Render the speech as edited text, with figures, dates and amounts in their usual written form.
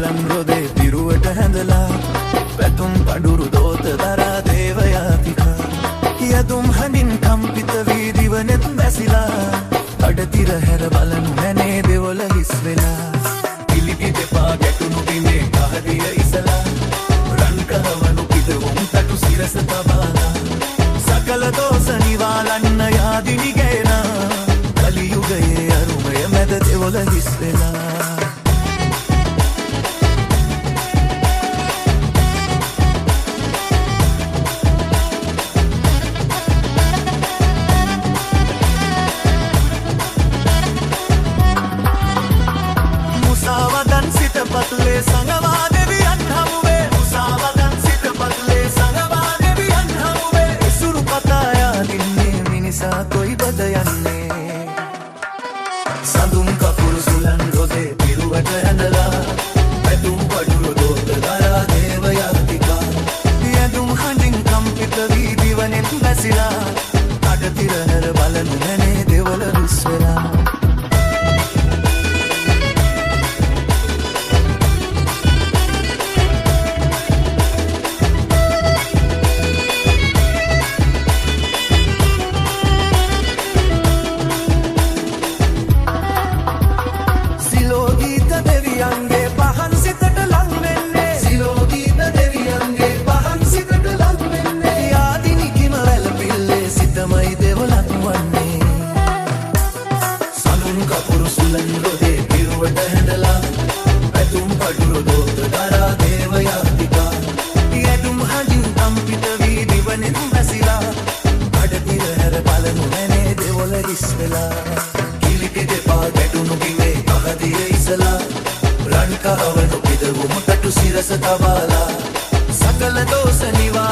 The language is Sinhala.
සුලන් රොදේ පිරුවට හැඳලා පැතුම් පඩුරු දෝත දරා දේවයාතිකා යදුම් හඬින් කම්පිත වී දිවනෙත් බැසිලා අඩතිර හැර බලනු නැනේ දෙවොල හිස් වෙලා පිළිපි දෙපා ගැටුණු බිමේ කහදිය ඉසලා රන් කහවනු පිටවුම් තටු සිරස තබාලා සකල දෝෂ නිවාලන්න යාදිනි ගේනා කලියුගයේ අරුමය මැද දෙවොල හිස් වෙලා පතුලේ සංගවා දෙවියන් හමුවේ මුසාවදන් සිට පතුලේ සංගවා දෙවියන් හමුවේ ඉසුරු පතායා දින්නේ මිනිසා කොයි බද යන්නේ සඳුන් කපුරු සුලන් රොදේ පිරුවට ඇඳලා පැතුම් පඩුරු දෝත දරා දේවයාතිකා යදුම් හඬින් කම්පිත වී දිවනෙත් බැසිලා අඩතිර හැර බලනු නැනේ දෙවල රුස් වෙලා සකල දෝෂ නිවා